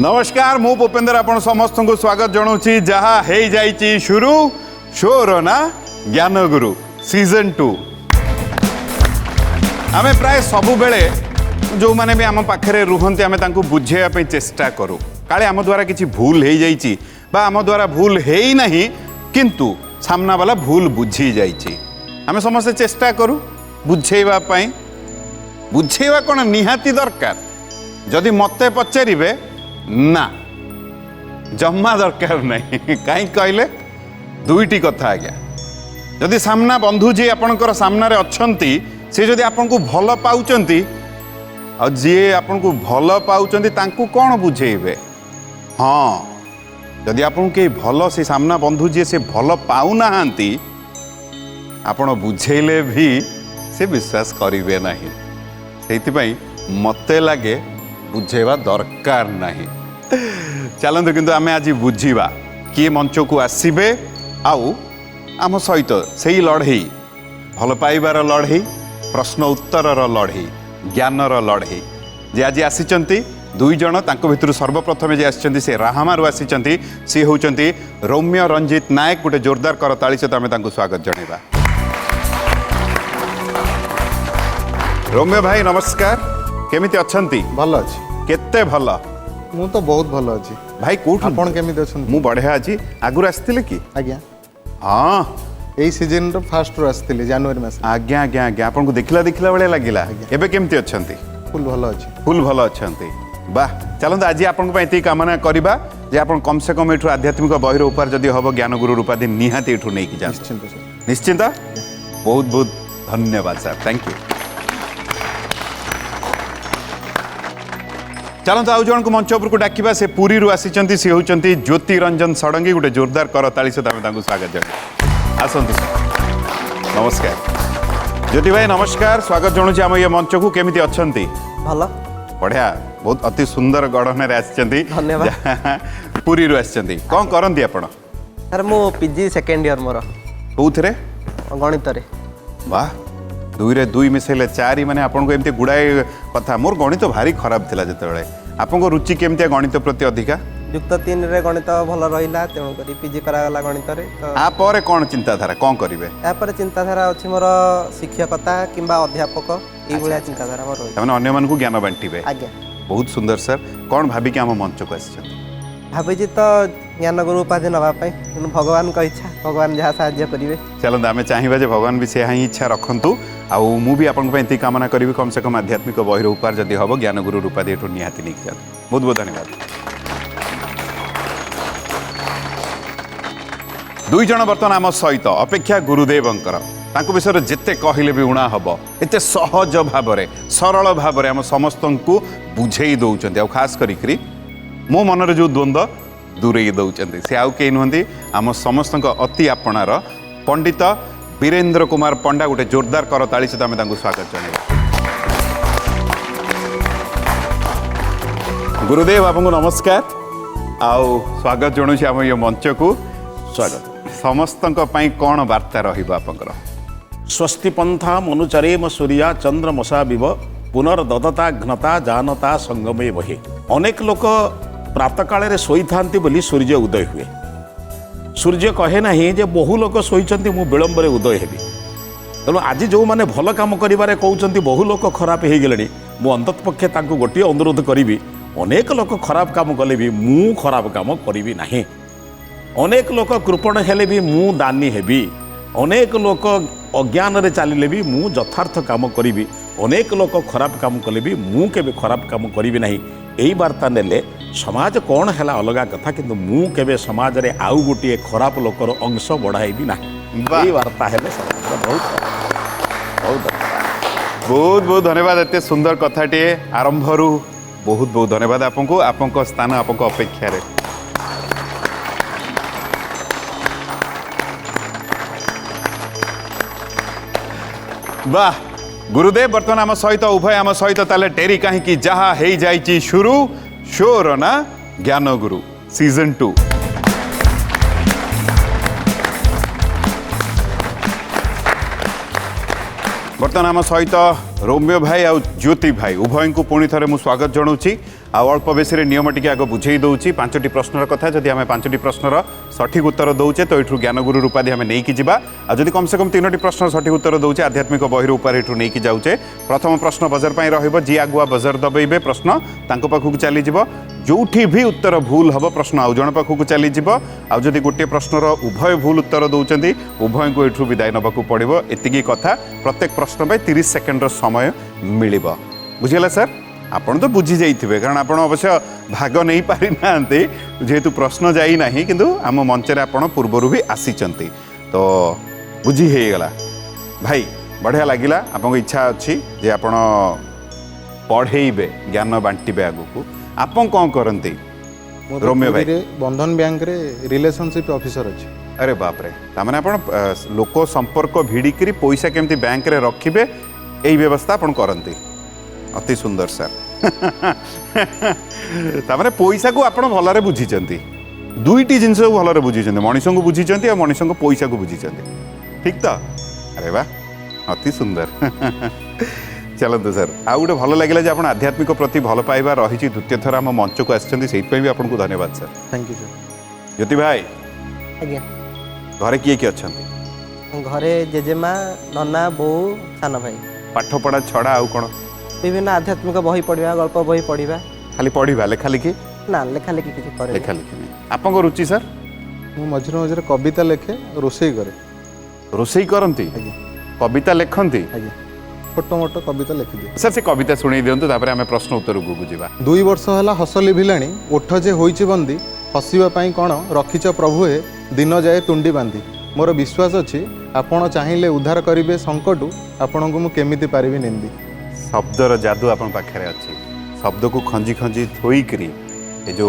नमस्कार मु भूपेंद्र आपण समस्त को स्वागत जनाऊँगी जहाँ हो जाइए शुरू शोर ना ज्ञानगुरु सीजन 2 आमे प्राय सबु बेले जो माने भी आम पाखे रुहंती आमे तांको बुझेया चेष्टा करूँ काले आम द्वारा किसी भूल हो जाइए बा आम द्वारा भूल है ही नहीं किंतु सामना वाला भूल बुझी जाइए आमे समस्त चेष्टा करूँ बुझेवा बुझेवा कौन निहाती दरकार जदि मते पचारे ना जम्मा दरकार नहीं कहीं कहले दुईटी कथा आज्ञा जदि सामना बंधु जी आपणकर सामने अच्छी सी जदि आपन को भल पाउचंती और जी आपन को भल पाउचंती तांकु कौन बुझेबे हाँ जदि आपन के भल से सामना बंधु जी से भल पाउना आपण बुझेले भी से विश्वास करिवे नहीं सेइतिपई मते लागे बुझेवा दरकार नहीं चलते किंतु आमे आज बुझीबा किए मंच को आसीबे आउ आम सहित से लड़ई भल पाइबार लड़ई प्रश्न उत्तर लड़ई ज्ञानर लड़ई जे आज आसी दुई जन भितर सर्वप्रथमे जे आसी से राहामारू आसी सी होउचंती रौम्य रंजित नायक गोटे जोरदार कर ताली सहित आमे तांको स्वागत जनइबा। रौम्य भाई नमस्कार केमिति अछंती भल अछि केते भल मु तो बहुत भल अछि भाई कोठ आपण केमिति अछंती मु बढ़िया अछि आगुर आस्तिले कि आज्ञा हां एई सीजन रो फर्स्ट रो आस्तिले जनवरी मास आज्ञा आज्ञा आज्ञा आपन को देखला बेले लागिला एबे केमिति अछंती फुल भल अछि फुल भल अछंती वाह चलंत आज आपन को एती कामना करबा जे आपन कम से कम एठु आध्यात्मिक बहिर ऊपर जदी हबो ज्ञान गुरु उपाधि निहाती एठु नै कि जा निश्चिंत सर निश्चिंत बहुत बहुत धन्यवाद सर थैंक यू। चलते आउ जन को मंच उपरको डाकिबा से पुरी रु आसी सी होउचंती ज्योति रंजन षडंगी गोटे जोरदार कर ताली सहित आमे तांको स्वागत जनाई आसंतु नमस्कार ज्योति भाई नमस्कार स्वागत जनाऊँ आम ये मंच को केमिति अछंती भल बढ़िया बहुत अति सुंदर गढ़न आसी धन्यवाद पुरी रु आसी कौन करंती आपण सर मु पीजी सेकेंड इयर मोर कोउथरे गणित रे वाह दुई रे दुई मिसेले चारि माने आपन को एमती गुड़ाए कथा मोर गणित भारी खराब थिला जतेबेले आपन को रुचि केमती गणित प्रति अधिका युक्त 3 रे गणित भल रहिला तेणु करी पीजी करा गला गणित रे तो आ परे कोन चिंताधारा कोन करिवे या पर चिंताधारा अछि मोर शिक्षकता किंबा अध्यापक ई भलिया चिंताधारा मोर रहि तमने अन्य मन को ज्ञान बांटीबे आज्ञा बहुत सुंदर सर कौन भाभी कि आम मंच को आसी भाबी तो ज्ञान गुरु उपाधि नबा पई भगवान को इच्छा भगवान जहाँ साहाय्य करिवे चलते आम चाहिए भगवान भी से ही इच्छा रखु आउ मु भी आपन को कामना करी कम से कम आध्यात्मिक बहिर उपार जदि हम ज्ञान गुरु उपाधि एठू निहाती नहीं जात बहुत बहुत धन्यवाद। दुई जन बर्तमान आम सहित अपेक्षा गुरुदेवंकर तांको विषय जिते कहले भी उणा हम एते सहज भाव सरल भाव आम समस्त को बुझे दौरान खास करी मो मनरे जो द्वंद्व दूरे दौरान से आउ कई नुहति आम समस्त अति आपणार पंडित वीरेंद्र कुमार पंडा गोटे जोरदार कर ताली सहित आमे तांको स्वागत जनाइबा। गुरुदेव आपको नमस्कार आउ स्वागत जनाऊँ आम ये मंच को स्वागत समस्त कौन वार्ता रहिबा आपनकर स्वस्ति पंथा मनुचरेम सूर्या चंद्रमसा विव पुनर्ददता घ्नता जानता संगमे बहे अनेक लोक प्रातः काल शोई था बोली सूर्य उदय हुए सूर्य कहे ना जे बहु लोक शोचती मु विलंब उदय हेबी तेणु आज जो मैंने भल कम कर कहते बहु लोक खराब हो गले मु अंततपक्षे गोटे अनुरोध करी अनेक लोक खराब काम कले भी मु खराब काम करी ना अनेक लोक कृपण हेले भी मु दानी हेबी अनेक लोक अज्ञान रे चलिले भी मु यथार्थ काम करी अनेक लोक खराब काम कले भी मु केबे खराब काम करी ना यही वार्ता नेले समाज कौन है अलग कथा किंतु मु केबे समाज रे आउ गोटे खराब लोकर अंश बढ़ाइबी ना यही वार्ता है बहुत बहुत बहुत बहुत धन्यवाद एते सुंदर कथाटे आरंभ रु बहुत बहुत धन्यवाद आपको आपन स्थान आपन अपेक्षा रे वाह गुरुदेव बर्तमान आम सहित उभय आम सहित ताले टेरी कहीं जहाँ हो जाइए शुरू शोर ना ज्ञान गुरु सीजन 2 बर्तमान आम सहित रौम्य भाई आ ज्योति भाई उभय को पुणी थे स्वागत जनाऊँ अल्प बेसी नियम टी आग बुझे दूसरी 5टी प्रश्नर कथा जदि आम 5टी प्रश्नर सठिक उत्तर दौचे तो यू ज्ञानगुरु उपाधि आम नहीं जा आदि कम से कम 3टी प्रश्न सठिक उत्तर दौचे आध्यात्मिक बही ऊपर यू नहीं जाऊे प्रथम प्रश्न बजर पर रही आगुआ बजर दबेबे प्रश्न पाखक चलीज जोठी भी उत्तर भूल हम प्रश्न आउ जन पाखक चलीज आदि गोटे प्रश्नर उभय भूल उत्तर दौरान उभय को यू विदाय नाक पड़ो एति कथा प्रत्येक प्रश्न 30 सेकेंड समय मिल बुझीगला सर आपण तो बुझी जाइए कारण आप अवश्य भाग नहीं पारि ना जेहेतु प्रश्न जाई नहीं किंतु आम मंच आप पूर्वर भी आसी तो बुझी हो गला भाई बढ़िया लगिला आपको इच्छा अच्छी जे आपण पढ़ेबे ज्ञान बांटे आगू आप कौन करती रोमियो भाई बंधन बैंक रे रिलेशनशिप ऑफिसर अच्छी अरे बाप रे तामाने आपण लोक संपर्क भिड़िकी पैसा केमती बैंक रे रखिबे यही व्यवस्था आपण करती अति सुंदर सर तामाने पैसा को आपण भलरे बुझीचंती दुईटी जिनस को भलरे बुझीचंती मनीष को बुझीचंती और मनीष को पैसा को बुझीचंती ठीक तो अरे वाह अति सुंदर चलतु सर आउ गोटे भल लगे आप आध्यात्मिक प्रति भल पाइबा रही द्वितीय थर आम मंच को आसी भी आपको धन्यवाद सर थैंक यू सर ज्योति भाई आज्ञा घरे किए किए अच्छा घरे जेजेमा नना बो सान भाई पाठ पढ़ा छड़ा आउ कौन विभिन्न आध्यात्मिक बही पढ़ा गल्प बही पढ़ा खाली पढ़ा लेखा लिखि ना लेखा लेखि किसी करे लेखा लिखि नहीं आपको रुचि सर मु मझिरे मझिरे कविता लेखे रोषेई करे रोषेई करती आज्ञा कविता लेखती आज्ञा छोट मोट कविता लिखिदिए सर से कविता शुणी दिंतु तापर आम प्रश्न उत्तर को बुझा 2 वर्ष है हस लिभिलाणी ओठ जे होइछि बंदी हसिबा पई कौन रखिच प्रभु हे दिन जाए तुंडी बांधी मोर विश्वास अछि आपण चाहिले उद्धार करिवे संकटू आपण को मु केमिति पारिबी निंदी शब्दर जादू आपण पाखे अच्छी शब्द को खंजी खंजी थोईकरी ये जो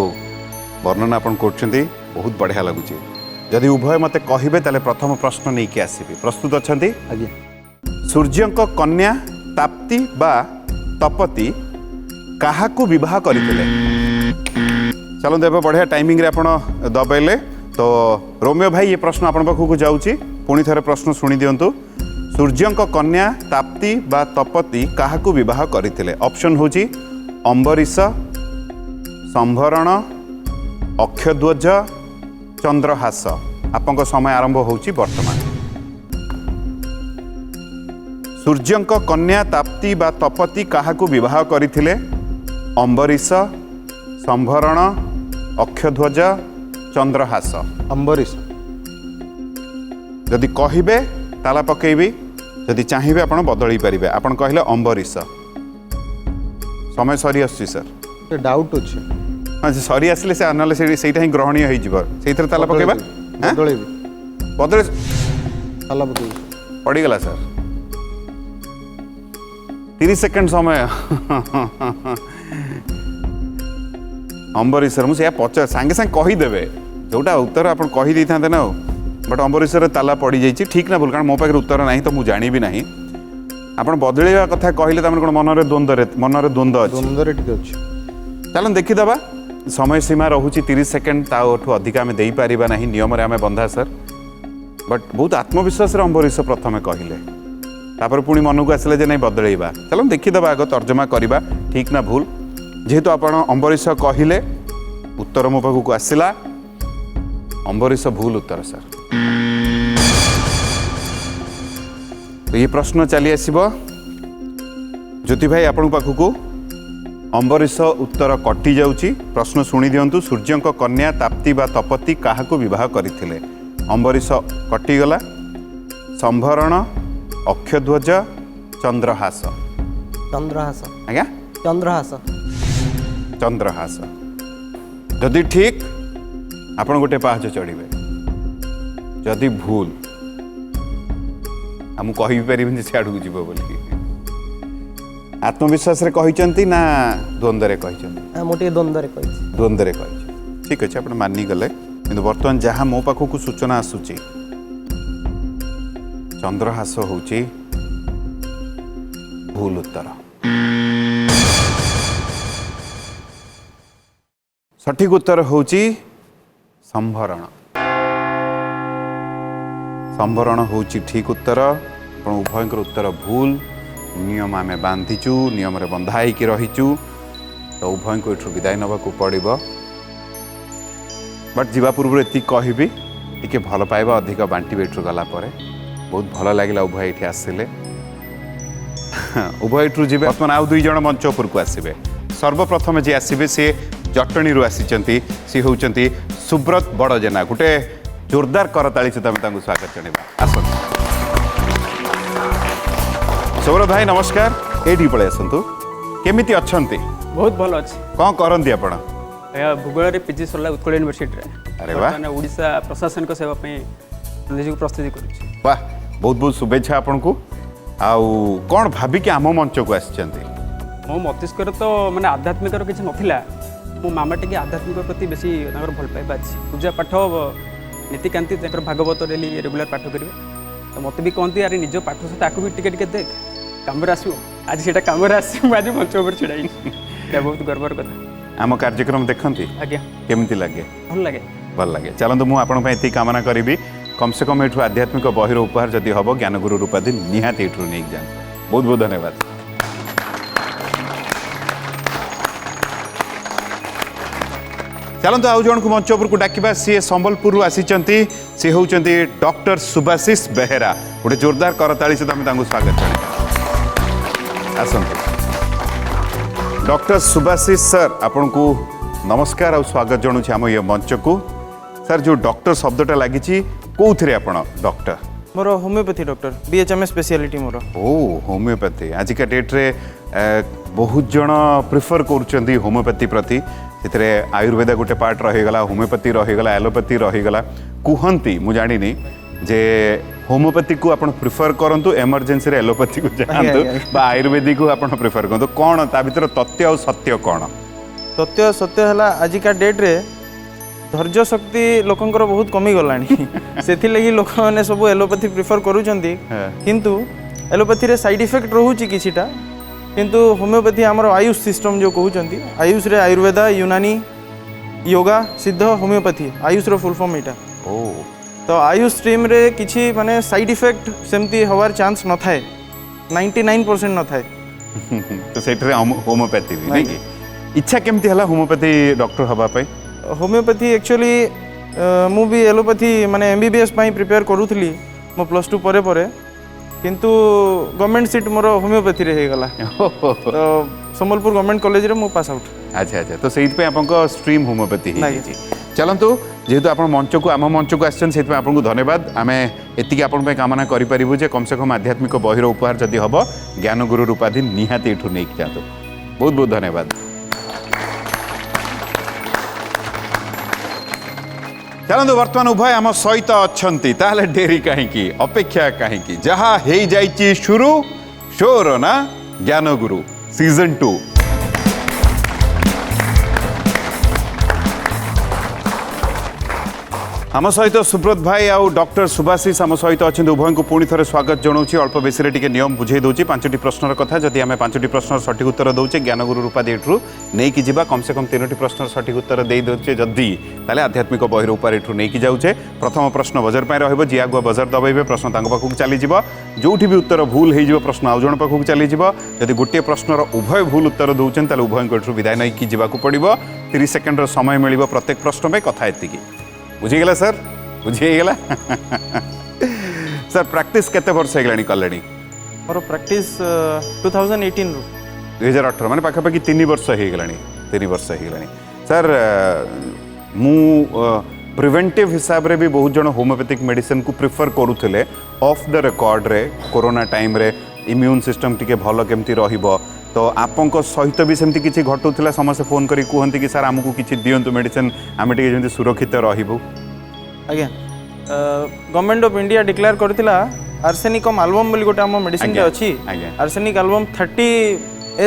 वर्णना आपण करछंती बहुत बढ़िया लगुच जदि उभय मते कहिबे ताले प्रथम प्रश्न नहीं कि आसीबी प्रस्तुत अछंती आज्ञा सूर्यंक कन्या ताप्ती बा तपती काहाकू विवाह करथिले चलो देव बढ़िया टाइमिंग रे आपण दबेले तो रोमियो भाई ये प्रश्न आपण पाखु जाउची पुणी थरे प्रश्न शुणी दियंतु सूर्यंक कन्या ताप्ती बा तपती काहाकू विवाह करथिले ऑप्शन होची अंबरीश संभरण अक्षध्वज चंद्रहास आपंक समय आरंभ होची वर्तमान सूर्यंक कन्या ताप्ती बा तपती काहाकू विवाह करथिले अंबरीश संभरण अक्षध्वज चंद्रहास अंबरीश जदि कहिबे ताला पकेबी जदि चाहिए आपण बदल पारे आपण कहले अंबरीश समय सरी आसी सर डाउट अच्छे हाँ सरी आसिले से आनले सेटा ही ग्रहणीय हो जीव सेइथर ताला पकेबा बदलेबी बदले ताला पकेबी पड़ीगला सर 30 सेकेंड समय अंबरीशर मुझे पचार सांगे सांगे कहीदेवे जोटा उत्तर आप कही था ना बट अंबरीशर ताला पड़ी जाइए ठीक ना भूल कारण मो पाखे उत्तर ना तो मुझे जानी ना आप बदलवा कथा कहले कौन मनरे द्वंद्व अच्छी द्वंद्व ठीक अच्छे चलो देखीदे समय सीमा रोचे 30 सेकेंड ताठू अधिक आम दे पारिबा नहीं नियम आम बंधा सर बट बहुत आत्मविश्वास अंबरीश प्रथमे कहले तापर पुणी मन को आसिले नहीं बदलैबा चलो देखीदे आग तर्जमा करवा ठीक ना भूल जेहेतु आप अंबरीश कहले उत्तर मो पाखक आसला अंबरीश भूल उत्तर सर तो ये प्रश्न चली आसब ज्योति भाई आपण पाखक अंबरीश उत्तर कटि जाउची प्रश्न शुणी दियंतु सूर्यंक कन्या ताप्ती बा तपती काहाकू विवाह करथिले अंबरीश कटिगला संभरण अक्षध्वज चंद्रहास चंद्रहास आज्ञा चंद्रहास चंद्रहास जदि ठीक आपण गोटे पाहच चढ़े जदि भूल हम कहि पारिबिनी से आड़ू जीव बोली आत्मविश्वास रे कहिचंती ना द्वंद्व रे कहिचंती मोटे द्वंद्व रे कहिछि द्वंद्व रे कहिछि ठीक अछि आपण मानि गले किंतु वर्तमान जहाँ मो पाखक सूचना आसुची चंद्रहास होची भूल उत्तर सठिक उत्तर होची संभरण संभरण होची ठीक उत्तर आपण उभयंकर उत्तर भूल नियम आमे बांधिचु नियम रे बंधा होइकी रहिचु तो उभय को एठू विदाय नवा को पड़िबो बट जीवा पूर्व एति कहबी टिके भल पाइबा अधिक बांटी एठू गला परे बहुत भल लागला उभय एठी आसिले उभय एठू जीवे वर्तमान आउ दुई जण मंच उपर को आसीबे सर्वप्रथम जे आसीबे से जटणी रु आसीचंती सी होउचंती सुब्रत बड़ जेना गुटे जोरदार करताली से तमे तांगु स्वागत जणेबा आसो सुब्रत भाई नमस्कार एठी पळे आसंतु केमिति अछंती बहुत भल अच्छे कौन करंती आपण भूगोल में पीजी सरला उत्कल यूनिवर्सिटी अरे वाह। ओडिशा प्रशासनिक सेवा निजी प्रस्तुति करुच्ची वाह बहुत बहुत शुभेच्छा आपन को आउ कौन भाबी कि आम मंच को आसीचंती मो मस्तिष्क तो माने आध्यात्मिक किसी नथिला मो मामा टिके आध्यात्मिक प्रति बेसी भल पाइबा अच्छी पूजा पाठ नीतिकांति भागवत डेली रेगुलर पाठ करेंगे तो मत भी कहती यार निज पाठ सहित आकु भी टिके देख काम आसो आज से काम आज मंच ऊपर छिड़ाई बहुत गर्वर कथा आम कार्यक्रम देखती आज्ञा केमिति लागे भल लगे चलतु मुझे आपंती कामना करी कम से कम एठू आध्यात्मिक बहिर उपहार जदि हम ज्ञानगुरु उपाधि निहाती एठू नहीं जाए बहुत बहुत धन्यवाद चलतु आउ जन को मंच उपरको डाकिबा सी संबलपुर आसीचंती सी होउचंती डॉक्टर सुभाशिष बेहेरा गोटे जोरदार करताली से तमें स्वागत जणाइबा आसंतु डॉक्टर सुभाशिष सर आपन को नमस्कार और स्वागत जनाऊँ आम ये मंच को सर जो डॉक्टर शब्दटा लगी कौन आप डॉक्टर मोर होमियोपैथी डॉक्टर बीएचएम स्पेशलिटी मोर ओ होमियोपैथी आजिका डेट रे बहुत जन प्रिफर कर होमियोपैथी प्रति से आयुर्वेद गोटे पार्ट रहीगला होमियोपैथी रहीगला एलोपैथी रहीगला कहती मुझे जानी जे होमियोपैथी को आप प्रिफर करूँ एमरजेंसी एलोपैथी को जातु आयुर्वेदिक को आप प्रिफर करूँ कौन ता भीतर तथ्य और सत्य कौन तथ्य सत्य है आजिका डेट रे धैर्य शक्ति लोकंकर बहुत कमी गलानी से लोक मैंने सब एलोपैथी प्रिफर करूछंती किंतु एलोपैथी रे साइड इफेक्ट रोहुची किछिटा किंतु होमियोपैथी आमर आयुष सिस्टम जो कहते आयुष रे आयुर्वेद यूनानी योगा सिद्ध होमियोपैथी आयुष रो फुल फॉर्म एटा तो आयुष स्ट्रीम रे किछि माने साइड इफेक्ट सेमती हवार चांस न थाए 99% न थाए तो सेठरे होमियोपैथी भी नहीं कि इच्छा केमती हला होमियोपैथी डॉक्टर हबा पई होमियोपैथी एक्चुअली मु भी एलोपैथी माने एमबीबीएस पाई प्रिपेयर करूथली मो +2 परे परे किंतु गवर्नमेंट सीट मोर होमियोपैथी रे हे गला तो संबलपुर गवर्नमेंट कॉलेज रे मु पास आउट अच्छा अच्छा तो सेइथ पे आपनको स्ट्रीम होमियोपैथी ही चलतु जेहेतु आप मंच को आम मंच को आसन से आपको धन्यवाद आम एति आपण कामना करूँ जे कम से कम आध्यात्मिक बहिर उपहार जदि हम ज्ञानगुरु उपाधि निहाती एठू नहीं जातु बहुत बहुत धन्यवाद चलतु वर्तमान उभय आम सहित अच्छी ताहले डेरी कहीं अपेक्षा कहीं जहाँ हो जाइए शुरू शोर ना ज्ञानगुरु सीजन 2 आम सहित सुब्रत भाई आउ डॉक्टर सुभाशिष आम सहित अच्छे उभय को पुणी थे स्वागत जनाऊँगी अल्प बेसी टे नियम बुझे दूसरी 5टी प्रश्नर कथा जदि आम 5टी प्रश्न सठिक उत्तर दौचे ज्ञानगुरु उपाधि एठू नहीं कि जावा कम से कम 3टी प्रश्न सठिक उत्तर दे दौचे जदि ताले आध्यात्मिक बहिर उपार एठू नहीं कि जाऊे प्रथम प्रश्न बजर पर रही जी आगुआ बजर दबाइबे प्रश्न पाखक चलीज जो भी उत्तर भूल हो प्रश्न आउ जन पाखक चलीज जदि गोटे प्रश्नर उभय भूल उत्तर दौरान ताले उभय को एठू विदाय नहीं कि जावाक पड़ो 30 सेकेंडर समय मिल प्रत्येक प्रश्न पे कथा एतिकी बुझीगला सर बुझीगला सर प्रैक्टिस केते वर्ष हेगलानी कलेनी मोर प्रैक्टिस 2018 रो 2018 माने पाखापाखि 3 वर्ष हेगलानी 3 वर्ष हेगलानी सर मु प्रिवेंटिव हिसाब रे भी बहुत जन होमियोपैथिक मेडिसिन को प्रिफर करूथिले ऑफ द रिकॉर्ड रे कोरोना टाइम रे इम्यून सिस्टम टिके भलो केमती रहिबो तो आपंक सहित भी सेमती किछि घटुथिला समस्त फोन करी कहंती कि सर हमकु किछि दियंतु मेडिसिन आमे टिके जेमती सुरक्षित रहिबो आज्ञा गवर्नमेंट ऑफ इंडिया डिक्लेयर करथिला आर्सेनिकम एल्बम बोली गोटे हम मेडिसिन के अछि arsenic album 30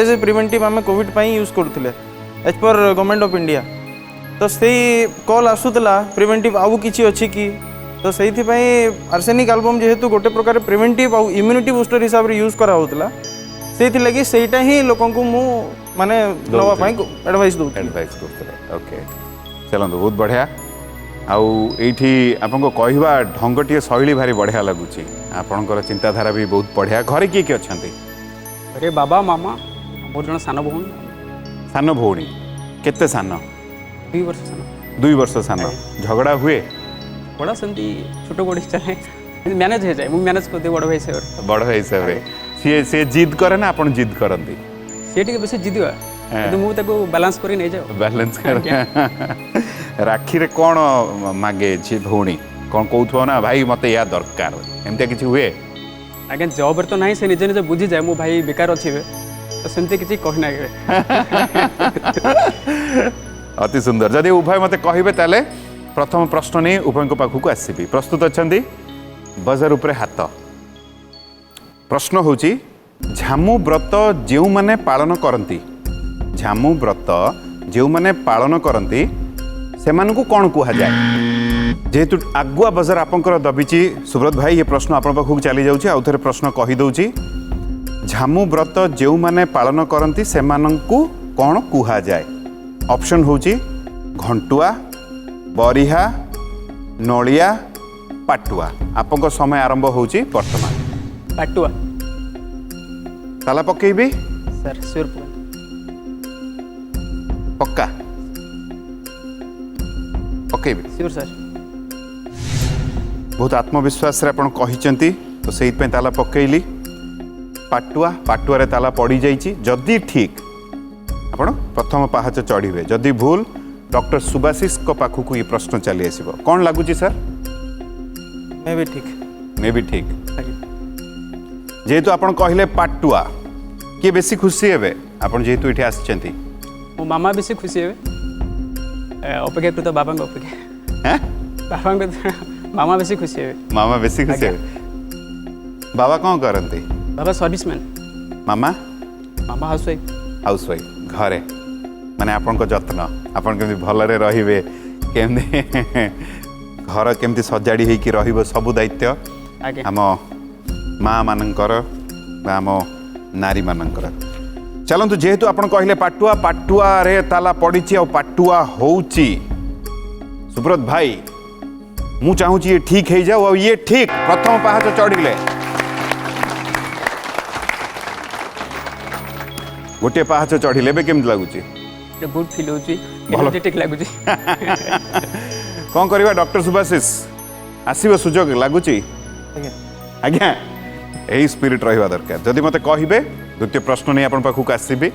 as a preventive आमे कोविड पई यूज करथिले as per government of India तो सेही कॉल आसुतला प्रिवेंटिव आउ किछि अछि कि तो सेही पई आर्सेनिक एल्बम जेहेतु गोटे प्रकार प्रिवेंटिव आउ इम्यूनिटी बूस्टर हिसाब रे यूज करा होतला सेही लगी सेटा ही लोकन को मु माने नवा पई एडवाइस करथिले ओके चलंतु बहुत बढ़िया आउ एठी आपनको कहवा ढंगटीए शैली भारी बढ़िया लगुची आपणकर चिंताधारा भी बहुत बढ़िया घरे किए किए अच्छा अरे बाबा मामा मोर जन सान भौणी सान भौणी केते सान 2 वर्ष सान 2 वर्ष सान झगड़ा हुए बड़ा सेमती छोट बड़ी चले मैनेज हो जाए मुझे मैनेज कर दिए बड़ भाई से बड़ भाई हिसाब से सी जिद करे ना आपण जिद करती सी टे बेसी जिदिवा मुझे बालांस कर नहीं जाओ बैलेंस कर राखी रे कौन मागे झी भौणी कौन कहू ना भाई मत या दरकार एमती किसी हुए आज्ञा जॉब तो नहीं से निजे निजे बुझी जाए मो भाई बेकार अच्छे तो सेमती किसी कहना अति सुंदर जदि उभय मते कहिबे ताले प्रथम प्रश्न नहीं उभय पाखक आसबि प्रस्तुत अच्छा बजार उपरे हाथ प्रश्न होची झामु व्रत जो माने पालन करती झामु व्रत जो माने पालन करती से मानकु कौन कहा जाए जेहेतु आगुआ बजार आपंकर दबिची सुब्रत भाई ये प्रश्न आप पाखक चली जाऊँ आउ थे प्रश्न कहीदे झामु व्रत जो माने पालन करती से मानकु कौन कहा जाए ऑप्शन होची घंटुआ बरिहा नलिया पाटुआ आपंक समय आरंभ होची वर्तमान पाटुआ ताला पकेबी सर श्योर पक्का पकेबी श्योर सर बहुत आत्मविश्वास रे आपण कहिचंती तो सेइत पे ताला पकेइली पाटुआ पाटुआ रे ताला पड़ी जाइची जदी ठीक आपण प्रथम पाहाच चढ़िबे जदी भूल डॉक्टर सुभाषिष को पाखु ये प्रश्न चली आसीबो कौन लागुची सर मैं भी ठीक मैं भी ठीक जेहेतु आपण कहले पाटुआ किए बेसी खुशी हेबे आपण जेहेतु इठी आछंती मो मामा बेसी खुशी हे अपेक्षाकृत बाबा अपेक्षा हैं बाबा मामा बेसी खुशी हे मामा बेसी खुशी हेबे बाबा कौन करंती बाबा सर्विसमैन मामा मामा हाउसवाइफ घरे माने आपन को जत्न आपन केमती भलरे रहिबे केमती घर केमती सजाड़ी हेकी रहिबो सब दायित्व आगे आम माँ मानकर आम नारी मानकर चलतु जेहेतु आपन कहले पाटुआ पाटुआ रे ताला पड़ी आ पाटुआ होउची सुब्रत भाई मु चाहूँ ये ठीक हो जाओ और ये ठीक प्रथम पाहाच चढ़िले गोटे पाहाच चढ़िले बे केमती लगुची गुड फील होची भलो। एनर्जेटिक लागुची कौन करवा डॉक्टर सुभाषिष आसव सुजोग लगुची आज्ञा यही स्पिरिट रहा दरकार जदि मते कहिबे द्वितीय प्रश्न नहीं आपन पाखक आसीबी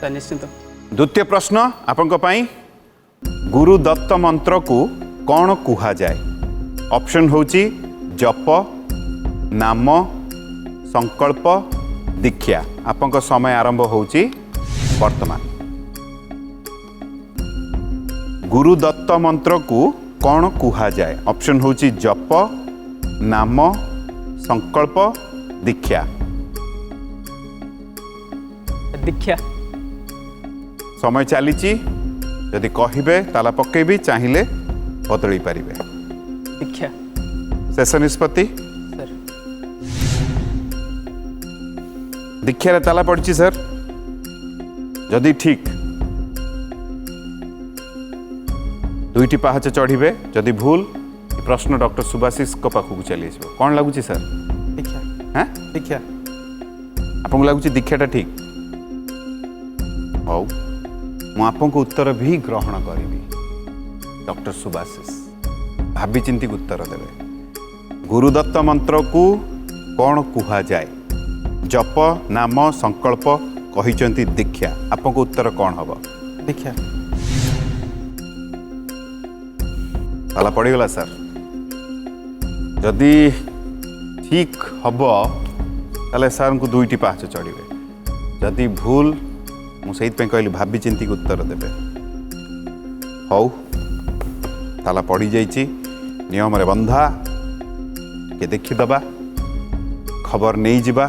सर निश्चिंत द्वितीय प्रश्न आपन पई गुरु दत्त मंत्र को कौन कुहा जाए ऑप्शन होची जप नाम संकल्प दीक्षा आपन समय आरंभ होची वर्तमान गुरु दत्त मंत्र को कौन कुहा जाए ऑप्शन होची जप नाम संकल्प दीक्षा दीक्षा समय चलीची यदि कहिबे ताला पकेबी चाहिए बदली पारिबे दीक्षा शेष निष्पत्ति सर दीक्षा रे ताला पड़ी सर जदि ठीक दुईटी पाहाच चढ़िबे जदि भूल प्रश्न डॉक्टर सुभाषिष को पाखक चली आसो कौन लगुच सर दीक्षा हाँ दीक्षा आपको लगुच दीक्षाटा ठीक हौ मु आपको उत्तर भी ग्रहण करी डॉक्टर सुभाषिष भाभी चिंती उत्तर देवे गुरुदत्त मंत्र को कौन कुहा जाए जप नाम संकल्प कहिचंती दीक्षा आपको उत्तर कौन हम दीक्षा ताला पड़गला सर जदि ठीक हम ताले सर को दुईटी पाहाच चढ़े जदि भूल मुझे कहली भाभी चिंती उत्तर देवे हौ ताला पड़ी जाइए नियम रे बंधा के देखीदबा खबर नहीं जिबा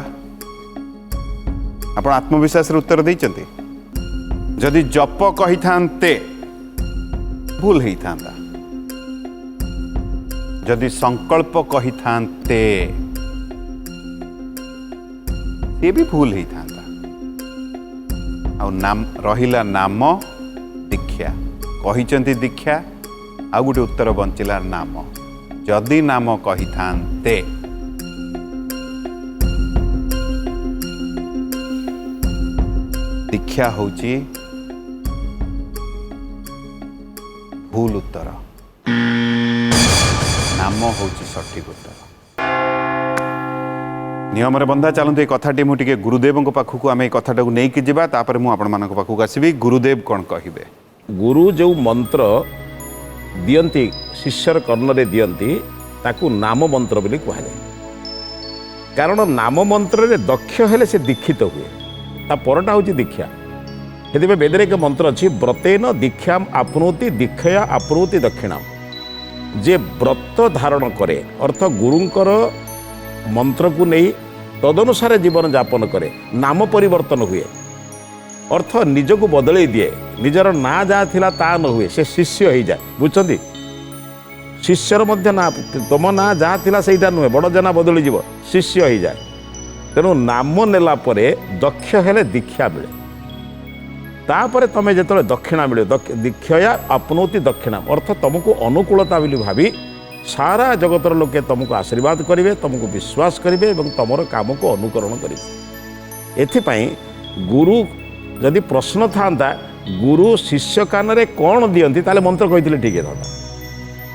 आपण आत्मविश्वास रे उत्तर देइचंती जदि जप कही थांते भूल ही थांता जदि संकल्प कही थांते ये भी भूल ही थांता आ नाम रहिला नाम दीक्षा कहिचंती दीक्षा आ गोटे उत्तर बंचिला नाम जदि नाम कही थांते दीक्षा होची भूल उत्तर नाम हूँ सठिक उत्तर नियम बंधा चलते ये कथाटी मुझे गुरुदेव पाखक आम कथाटा को लेकिन जावा तापर मुझे आपण पाखक आसबि गुरुदेव कौन कहे गुरु जो मंत्र दियंती शिष्यर कर्णरे दियंती ताकू नाम मंत्र बोली कहुए कारण नाम मंत्र रे दक्ष हेले से दीक्षित हुए ता परटा हूँ दीक्षा से वेदरे एक मंत्र अच्छी व्रतेन दीक्षा आपनोति दीक्षया आपनोति दक्षिणा जे व्रत धारण करे अर्थ गुरुंकर मंत्र को नहीं तदनुसार जीवन यापन करे नाम परिवर्तन हुए अर्थ निज को बदल दिए निजर ना जहाँ थिला ता न हुए से शिष्य हो जाए बुझती शिष्यर मध्य ना तुम ना जहाँ थिला सेटा नुहे बड़ जना बदली जीव शिष्य हो जाए तेणु नाम नेला परे दक्ष हेले दीक्षा मिले तापर तुम जो दक्षिणा मिले दीक्षया आपनोति दक्षिणा अर्थ तुमको अनुकूलता बोली भावी सारा जगतर लोके तुमको आशीर्वाद करेंगे तुमको विश्वास करेंगे और तुम काम को अनुकरण करेंगे एथिपाई गुरु जदि प्रश्न था गुरु शिष्य कान रे कौन दियंती ताले मंत्र कही ठीक था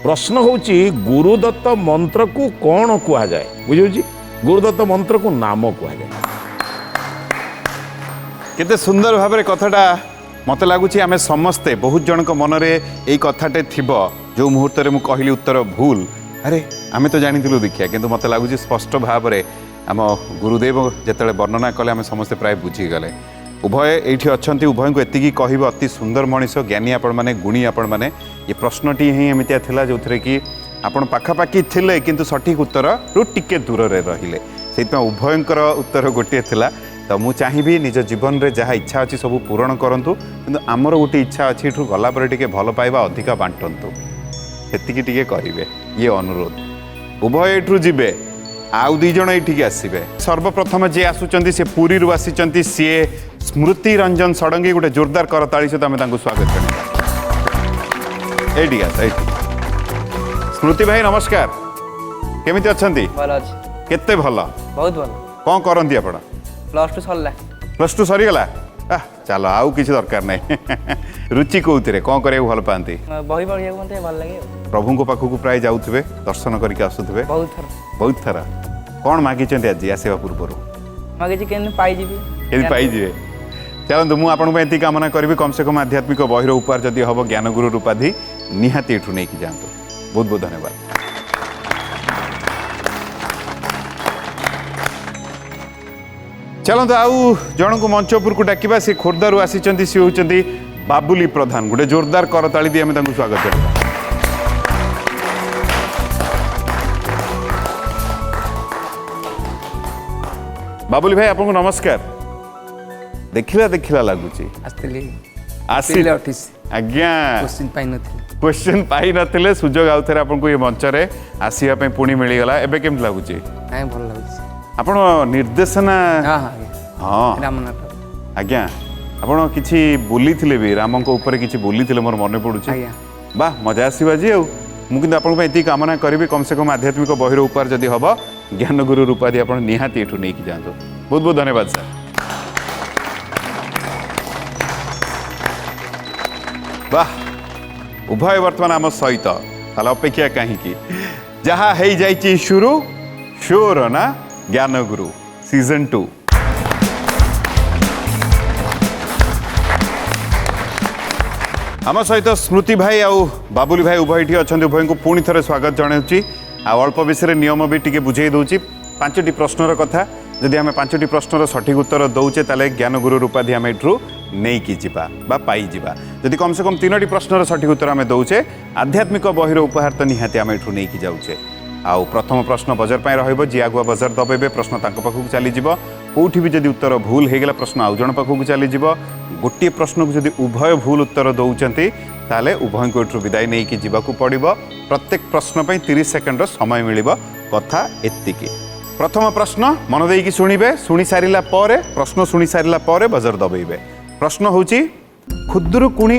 प्रश्न होची गुरुदत्त मंत्र को कौन कह जाए बुझे गुरुदत्त मंत्र को नाम कह जाए केते सुंदर भाव में कथाटा मत लगुच आम समस्ते बहुत जन मनरे यही कथाटे थिब जो मुहूर्त में मुझे कहली उत्तर भूल अरे आम तो जानी दीक्षा किंतु मत लगुच स्पष्ट भाव में आम गुरुदेव जिते वर्णना कले आम समस्ते प्राय बुझीगले उभय ये अच्छा उभय को एति कह अति सुंदर मनीष ज्ञानी आपण मैंने गुणी आपण मैंने ये प्रश्नटी ही एमतिया थिला जो थे कि आपण पाखापाखि थिले किंतु सठिक उत्तर रु टिके दूर रहिले से उभयंकर उत्तर गोटे थिला तो मुझे चाहिए निज जीवन में जहाँ इच्छा अच्छी सब पूरण करूँ कि आमर गोटे इच्छा अच्छी ये गलापर टे भल पाइबा अधिका बांटतु से करेंगे ये अनुरोध उभय ये जीवे आउ दी जण ये आसवे सर्वप्रथम जी आसुच्च सी पुरी आसी सी स्मृति रंजन षडंगी गोटे जोरदार करताली सहित आम स्वागत करते स्मृति भाई नमस्कार केमिति अछंती भल अछि केते भल बहुत भल कौन करंती आपण प्लस 2 सरीगला चलो आउ किसी दरकार नहीं रुचि कौन कौन करे भल पाती बही पढ़िया मते भल लागे प्रभु को पाखक प्राय जाऊे दर्शन करके आसुवे बहुत थर कौन मागिचंती आज आसवा पूर्व मागे केन पाई जीबी केन पाई जीवे चलते मुझे कामना करी कम से कम आध्यात्मिक बहिर उपहार जदि हम ज्ञानगुरु रूपाधि निहाती एठू नहीं जातु बहुत बहुत धन्यवाद चलते आउ जन को मंचपुर को डाकिबा से खोर्धारू आसी सी होती बाबुली प्रधान गोटे जोरदार करताली दी आम स्वागत करवा बाबुली भाई आपको नमस्कार देखिला लगुच आज्ञा क्वेश्चन पाई नथिले सुजोग आउ थे आपको ये मंच रे आसिया पे पुणी मिलगला एबे केमति लागुची नाही भल लागुची आपण निर्देशना हाँ आज्ञा आपण किछि बोली थिले भी राम को ऊपर किछि बोली थिले मोर मन पडुची वाह मजा आसीबा जी आउ मु किंतु आपण एति कामना करिबी कम से कम आध्यात्मिक बहिर उपहार जदि हबो ज्ञान गुरु रूपाधि आपण निहाती एठू नै कि जांतो बहुत बहुत धन्यवाद सर वाह उभय वर्तमान आम सहित ताले अपेक्षा कहीं जहाँ है जाइए शुरू शोर ना ज्ञान गुरु सीजन 2 आम सहित स्मृति भाई आउ बाबुली भाई उभय अच्छा उभय को पुणी थे स्वागत जनाऊँगी अल्प विषय नियम भी टी बुझे दूसरी 5टी प्रश्नर कथा जदि आम 5टी प्रश्नर सठिक उत्तर दौचे ताले ज्ञान गुरु रूपाधि आम एठू नहीं जीवा बा पाई जीवा जदि कम से कम 3टी प्रश्नर सठिक उत्तर आम दौचे आध्यात्मिक बहिर उपहार तो निहाती आम एठू नहीं जाऊे आउ प्रथम प्रश्न बजर पर रही जी आगुआ बजर दबेबे प्रश्न पाखक चलीज कौटी भी जदि उत्तर भूल होगा प्रश्न आउ जन पाखक चलीज गोटे प्रश्न को जदि उभय भूल उत्तर दौरान ताले उभय को एठू विदाय नहीं जावाक पड़ो प्रत्येक प्रश्न पर 30 सेकेंडर समय मिल कथा एतिकी प्रथम प्रश्न मन देकी शुणिबे शुणी सारिला परे प्रश्न शुणी सारिला परे बजर दबेबे प्रश्न होची खुदुरुकुणी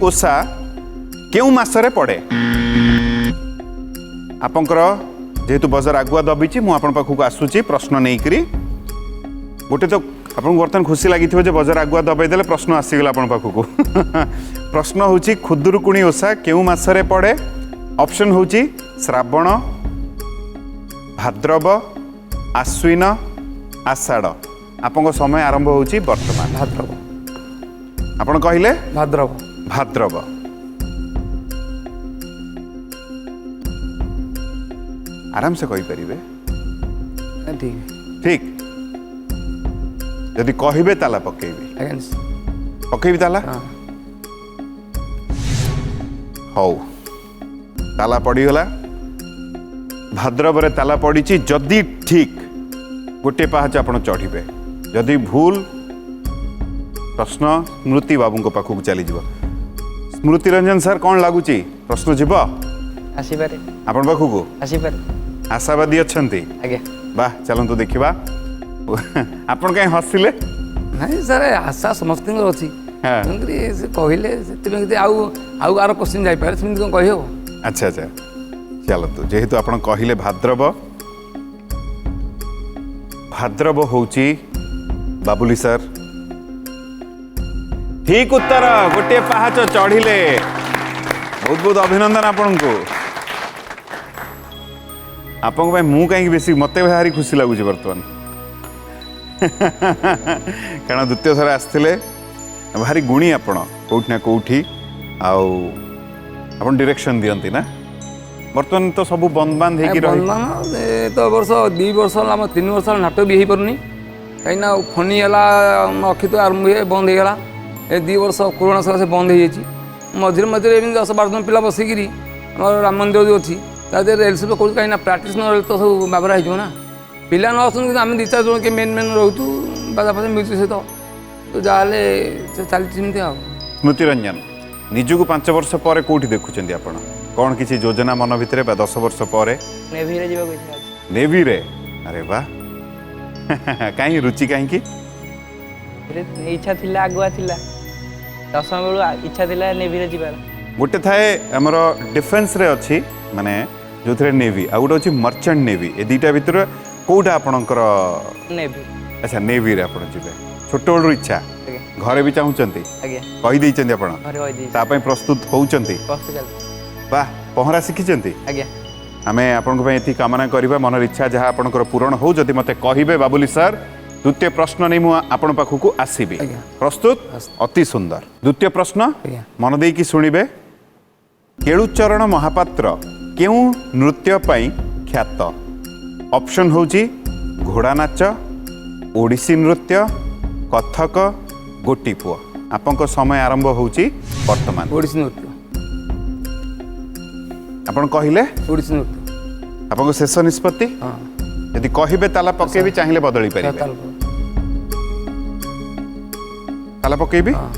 ओषा केउ मासरे पड़े आपंकर जेहेतु बजर आगुआ दबीची मु आपन पाखक आसुची प्रश्न नहीं करी गोटे तो आपको बर्तमान खुशी लगी बजर आगुआ दबाई देले प्रश्न आसीगला आपन पाखक प्रश्न होची खुदुरुकुणी ओषा केउ मासरे पड़े ऑप्शन होची श्रावण भाद्रव आश्विन आषाढ़ आपन समय आरंभ होची वर्तमान भाद्रव आपण कहले भाद्रव भाद्रव आराम से कहि परिबे ठीक ठीक यदि कहबे ताला पकेबे आଜ୍ଞା पकेबी ताला हाँ हौ ताला पड़ीगला भाद्रव ताला पड़ी जदि ठीक गोटे पाहाच आप चढ़े जदि भूल प्रश्न स्मृति बाबू पाखक चली स्मृति रंजन सर कौन लगुच प्रश्न जीव ଆସିପାରେ आपण पाखक ଆସିପାରେ आशावादी अच्छा ଆଜ୍ଞା वाह चलतु देखा आपण कहीं हसिले ନାଇଁ ସାର୍ ଆଶା ସମସ୍ତଙ୍କର ଅଛି ହଁ। ତେଣୁକରି ସେ କହିଲେ ସେଥିପାଇଁ ଯଦି ଆଉ ଆର କ୍ୱେଶ୍ଚିନ୍ ଯାଇପାରେ ସେମିତି କ'ଣ କହିହେବ अच्छा अच्छा चलतु जेहेतु आपण कहले भाद्रव भाद्रव होची बाबुली सर ठीक उत्तर गोटे पाहाच चढ़िले बहुत बहुत अभिनंदन आपन को आपन मु कहीं बेसी मत भारी खुशी लगुच बर्तमान कारण द्वितीय थर आसते भारी गुणी आपण कौटी ना कौटी आपन डिरेक्शन दियंती ना बर्तमान तो सब बंद बांध होगी ବନ୍ଧମାନ ତ ବର୍ଷ 2 ବର୍ଷ ହେଲା ଆମ 3 ବର୍ଷ ହେଲା ନାଟକ ବି ହେଇପାରୁନି କାହିଁକିନା ଫନି ହେଲା ଅକ୍ଷି ତ ଆରମ୍ଭ ହୁଏ ବନ୍ଦ ହେଇଗଲା ଏ 2 ବର୍ଷ କରୋନା ସକାଶେ ବନ୍ଦ ହେଇଯାଇଛି ମଝିରେ ମଝିରେ ଏମିତି 10-12 ଜଣ ପିଲା ବସିକିରି ଆମର ରାମ ମନ୍ଦିର ଯେଉଁ ଅଛି ତା ଦେହରେ ରିଲ୍ସ କରୁଛୁ କାହିଁକିନା ପ୍ରାକ୍ଟିସ୍ ନ ରହିଲେ ତ ସବୁ ବାବରା ହେଇଯିବ ନା ପିଲା ନ ଆସୁଛନ୍ତି କିନ୍ତୁ ଆମେ 2-4 ଜଣ କିଏ ମେନ୍ ରହୁଛୁ ବାଜା ଫାଜା ମ୍ୟୁଜିକ୍ ସହିତ ତ ଯାହାହେଲେ ସେ ଚାଲିଛି ଏମିତି ଆଉ स्मृति रंजन निजକୁ 5 वर्ष पर कोठी देखुचंदी आपण कौन किसी योजना मन भितरे 10 वर्ष पर ନେଭିରେ ଯିବାକୁ ଇଚ୍ଛା ଅଛି नेवी रे अरे वाह कहीं रुचि कहीं की ଇଚ୍ଛା ଥିଲା ଆଗୁଆ ଥିଲା ଦଶମ ବେଳୁ ଇଚ୍ଛା ଥିଲା ନେଭିରେ ଯିବାର गोटे थाए हमर डिफेंस रे अछि माने जोथरे नेवी आ गोटे अछि मर्चेंट नेवी ए दीटा भितर कोउटा आपणकर ନେଭି अच्छा नेवी रे आपण जिबे छोट बड़ इच्छा ଆଜ୍ଞା घरे भी चाहूचंती ଆଜ୍ଞା कहि दैचंती आपण ଘରେ କହିଦେଇଛି ता पय प्रस्तुत होउचंती ବସ୍ତୁ ଚାଲିଛି वाह पहरा शिखिचंती ଆଜ୍ଞା आमे आपनको पे एति कामना करिबा मनर इच्छा जहाँ आपनकर पूरण हो जदि मते कहिबे बाबुली सर द्वितीय प्रश्न नहीं मु आपण पाखकु आसीबी प्रस्तुत अति सुंदर द्वितीय प्रश्न मन देई की सुनिबे केळुचरण महापात्र केउ नृत्य पई ख्यात ऑप्शन होची घोड़ा नाच ओडिसी नृत्य कथक गोटीपुआ आपनक समय आरंभ होची वर्तमान ଓଡ଼ିଶୀ ନୃତ୍ୟ आपण कहिले ଓଡ଼ିଶୀ ନୃତ୍ୟ आपनको शेष निष्पत्ति ହଁ यदि कहिबे ताला पकेबी चाहिए बदली पारिबे ତାଲ ताला पकेबी हाँ।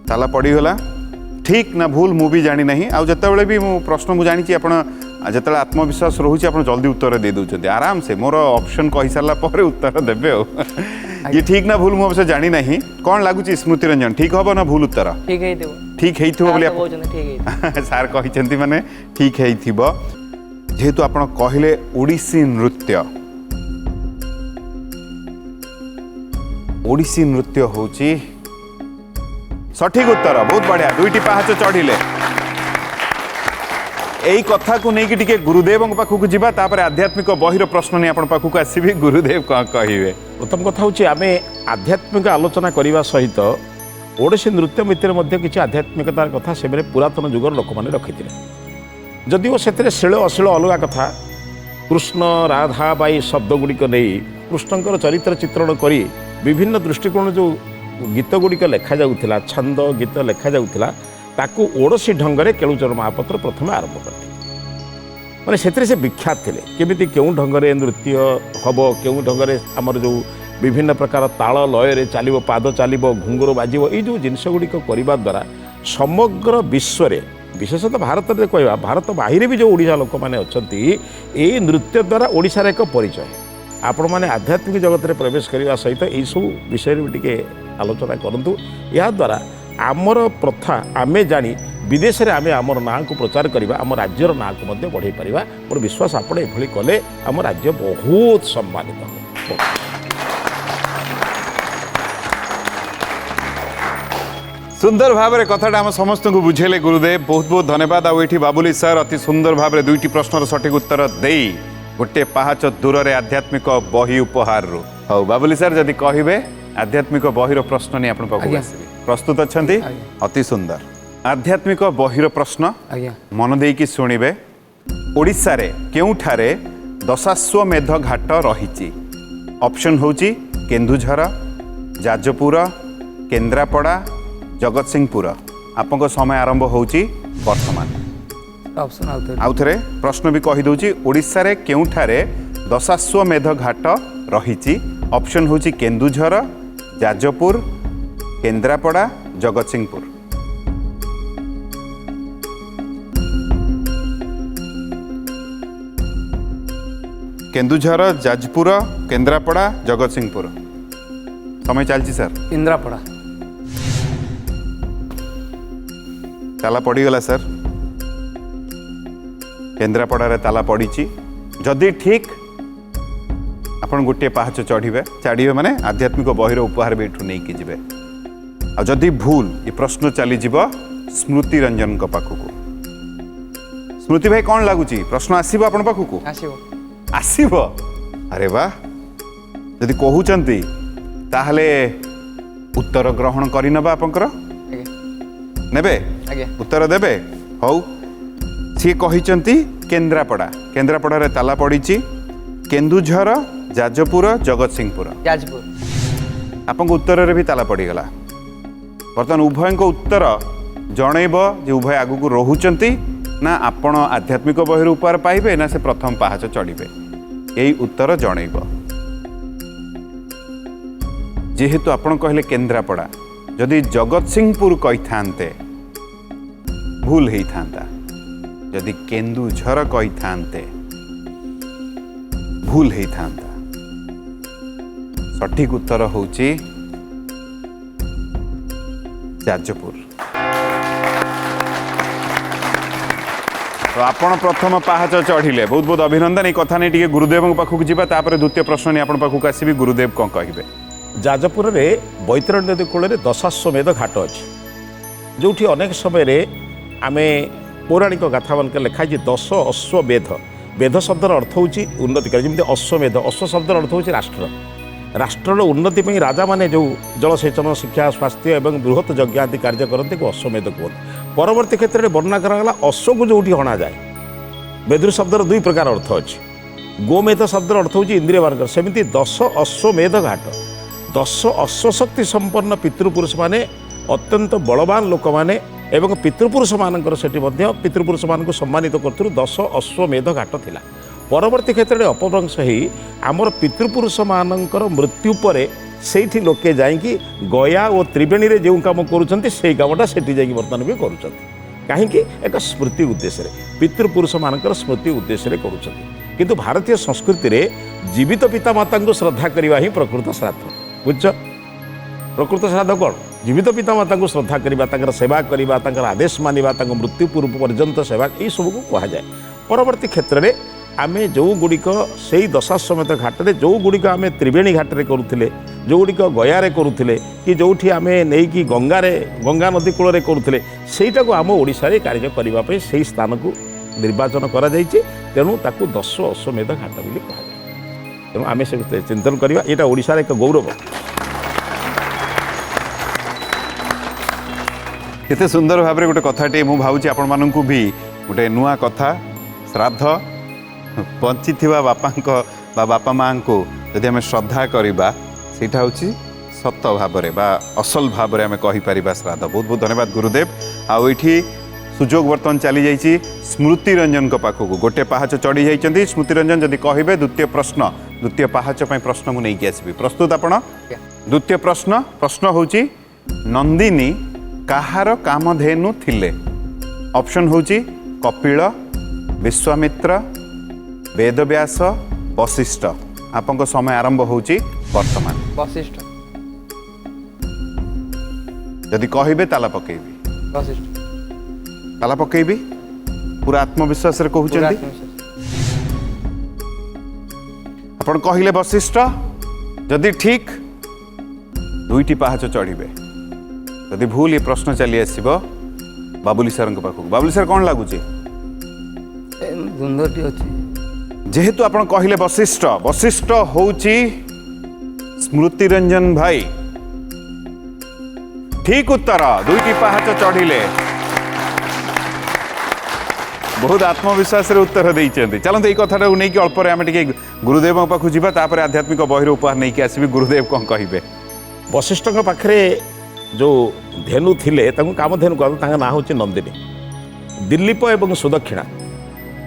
ताला पड़ीगला ठीक ना भूल मु भी जानी नहीं आउ जतबेले भी मु प्रश्न मु जानी छी आपण जतबेले आत्मविश्वास रहूची आपण जल्दी उत्तर दे दउचंती आराम से मोर ऑप्शन कहि सारला पर उत्तर देबे हो ये ठीक ना भूल मु अवश्य जानी नहीं कौन लागुची स्मृति रंजन ठीक हबो ना भूल उत्तर ଠିକ୍ ହେଇଥିବ ठीक हेइथिबो बोली ସାର୍ ତ କହୁଛନ୍ତି ଠିକ୍ ହେଇଥିବ सार कहिचंती माने ठीक हेइथिबो जेहेतु आपण कहिले ओडिसी नृत्य होची सठिक उत्तर बहुत बढ़िया दुईटी पाहाच चढ़िले यही कथा को नहीं कि गुरुदेव पाखक जीवा तापर आध्यात्मिक बहिर प्रश्न नहीं आपण पाखक आसीबी गुरुदेव कौन कहिबे प्रथम कथा हूँ आम आध्यात्मिक आलोचना करने सहित ओडिसी नृत्य भितर किसी आध्यात्मिकतार कथा से पुरातन जुगर लोक मैंने रखी जदिव से शील अशील अलग कथा कृष्ण राधा बाई शब्द गुड़िक नहीं कृष्णकर चरित्र चित्रण कर विभिन्न दृष्टिकोण जो गीत गुड़िक लेखा जाऊला छंद गीत लेखा जाऊला ताकू ओडिसी ढंग से केळुचरण महापात्र प्रथम आरंभ करते माने से विख्यात थे केमिति केउं ढंग से नृत्य हम केउं ढंग से आमर जो विभिन्न प्रकार ताल लय चलो पाद चलो घुंगुर बाजिब ये जो जिनस गुड़िक करने द्वारा समग्र विश्व विशेषतः भारत में कहवा भारत बाहर भी जो ओडिशा लोक मैंने अच्छा ये नृत्य द्वारा ओडिशार एक परिचय आपण मैंने आध्यात्मिक जगत में प्रवेश करने सहित यही सब विषय भी टे आलोचना करूँ या द्वारा आमर प्रथा आमे जानी विदेश में आमे आमर ना को प्रचार करवा आम राज्यर ना को बढ़े पारिबा मोर विश्वास आपण एभली कले आम राज्य बहुत सम्मानित हो सुंदर भाव में कथाटा आम समस्त को बुझेले गुरुदेव बहुत बहुत धन्यवाद। आठी बाबुली सर अति सुंदर भाव में दुईटी प्रश्नर सठिक उत्तर दे गोटे पहाच दूर से आध्यात्मिक बही उपहार रू हाँ बाबुली सर जदि कहे आध्यात्मिक बहिर प्रश्न नहीं आप प्रस्तुत अच्छा अति सुंदर आध्यात्मिक बहिर प्रश्न मन देकी शुणिबे ओडिशा रे केउठारे दशाश्वमेध घाट रही ऑप्शन होची केन्दुझर जाजपुर केन्द्रापड़ा जगतसिंहपुर आपको समय आरंभ होची वर्तमान ऑप्शन आउ थे प्रश्न भी कहीदे ओडिशा रे केउठारे दशाश्वमेध घाट रही ऑप्शन होची केन्दुझर जाजपुर केन्द्रापड़ा जगतसिंहपुर केन्दुझर जाजपुर केन्द्रापड़ा जगतसिंहपुर समय चलती सर इंद्रापड़ा ताला पड़गला सर केन्द्रापड़ा ताला पड़ी जदि ठीक आपन गोटे पहाच चढ़े माने आध्यात्मिक बहिर उपहार भी एठू नहीं जी आ जदि भूल ये प्रश्न चली स्मृति रंजन पाखक स्मृति भाई कौन लगुच प्रश्न आसब आप पाखक आसब अरे वाह जदि कहते ताहले उत्तर ग्रहण करनबा आपनकर नेबे उत्तर देबे हौ सी कहिचंती केन्द्रापड़ा केन्द्रापड़ा रे ताला पड़ी केन्दुझर जाजपुर जगतसिंहपुर जाजपुर आपन उत्तर रे भी ताला पड़ीगला बर्तमान उभय उत्तर जनइब जे उभय आगु रोचंती ना आपण आध्यात्मिक बहिर उपहार पाइबे ना से प्रथम पहाच चढ़े यही उत्तर जनइब जेहेतु आपण कहले केन्द्रापड़ा जदि जगतसिंहपुर कही थांते भूल ही थांता जदि केन्दुझर कही थांते भूल ही थांता सठिक उत्तर होची जाजपुर तो आपण प्रथम पहाच चढ़िले बहुत बहुत अभिनंदन ये कथा नहीं गुरुदेव पाखक जावा तापर द्वितीय प्रश्न नहीं आपण पाखक आसबि गुरुदेव कौन कहिबे जाजपुर में बैतरणी नदी कूल दशाश्वमेध घाट अच्छी जो अनेक समय आम पौराणिक गाथा मान लिखाई 10 अश्वमेध वेद शब्दर अर्थ हूँ उन्नति जमी अश्वमेध अश्व शब्दर अर्थ हूँ राष्ट्र राष्ट्र उन्नति में राजा माने जो जलसेचन शिक्षा स्वास्थ्य एवं बृहत यज्ञ आदि कार्य करते अश्वमेध कहते परवर्ती क्षेत्र में वर्णना कराला अश्व को जो हणा जाए मेदुर शब्दर दुई प्रकार अर्थ अच्छी गोमेध शब्दर अर्थ हूँ इंद्रिय मार्ग सेमती 10 अश्वमेध घाट 10 अश्वशक्ति संपन्न पितृपुरुष माने अत्यंत बलवान लोक माने एवं पितृपुरुष मानकर सेठी मध्य पितृपुरुष मान सम्मानित कर 10 अश्वमेध घाट थिला परवर्ती क्षेत्र में अपभ्रंश ही आमर पितृपुरुष मानकर मृत्यु पर से लोके जाइकी गया और त्रिवेणी रे जो काम करुँच से कामटा से बर्तमान भी करुँच कहीं एक स्मृति उद्देश्य पितृपुरुष मानकर स्मृति उद्देश्य करुँच किंतु भारतीय संस्कृति रे जीवित पिता माता को श्रद्धा करवा ही प्रकृत श्राद्ध बुझ प्रकृत श्राद्ध कौन जीवित पिता माता को श्रद्धा करवा सेवा करवा आदेश मानवा मृत्यु पूर्व पर्यंत सेवा यही सब को कहुए परवर्ती क्षेत्र में आम जो गुड़िक से दशाश्वमेध घाट में जो गुड़िक आम त्रिवेणी घाट में करुले जो गुड़िक गया करुले कि जो नहीं गंगा नदी कूल करुले सहीटा को आम ओडिशा कार्य करने से स्थान को निर्वाचन कर तेणु ताकू 10 अश्वमेध घाट बोली कहुए तेणु आम से चिंतन करवा यहाँ ओडिशा एक गौरव केते सुंदर भाव गोटे कथाटे मु भावुची आपण माननकु भी गोटे नुआ कथा श्राद्ध बंची बा बापा माँ को यदि आम श्रद्धा करवा सेटा हूँ सत भाव बा असल भाव में आम कहीपर श्राद्ध बहुत बहुत धन्यवाद गुरुदेव आठी सुजोग बर्तमान चली जाइए स्मृति रंजन पाखक गोटे पहाच चढ़ी जाइए स्मृति रंजन जदि कहे द्वितीय प्रश्न द्वितीय पहाच प्रश्न मुझे नहीं आसबि प्रस्तुत आपण द्वितीय प्रश्न हूँ नंदिनी कहार कामधेनु थिले ऑप्शन हूँ कपिल विश्वामित्र वेदव्यास वशिष्ठ आपको समय आरंभ होची वर्तमान वशिष्ठ यदि कहिबे ताला पकेबी वशिष्ठ ताला पकेबी पूरा आत्मविश्वास रे कहउचंदी आपण कहिले वशिष्ठ यदि ठीक दुईटी पहाच चढ़िबे जदि भूल ये प्रश्न चली आसब बाबुली सर पाखक बाबुली सर कौन लगुच सुंदरटी अच्छी जेहेतु आपण कहले वशिष्ठ वशिष्ठ होउची स्मृति रंजन भाई ठीक उत्तर दुईटी पहाच चढ़िले बहुत आत्मविश्वास रे उत्तर देइचंती चलते ये कथा नहीं कि अल्प आम टे गुरुदेव पाखु जीवा तापर आध्यात्मिक बहिर उपहार नहीं कि आसबि गुरुदेव कौन कहे वशिष्ठ पाखे जो धेनु थिले कामधेनु कहते ना हूँ नंदिनी दिलीप एवं सुदक्षिणा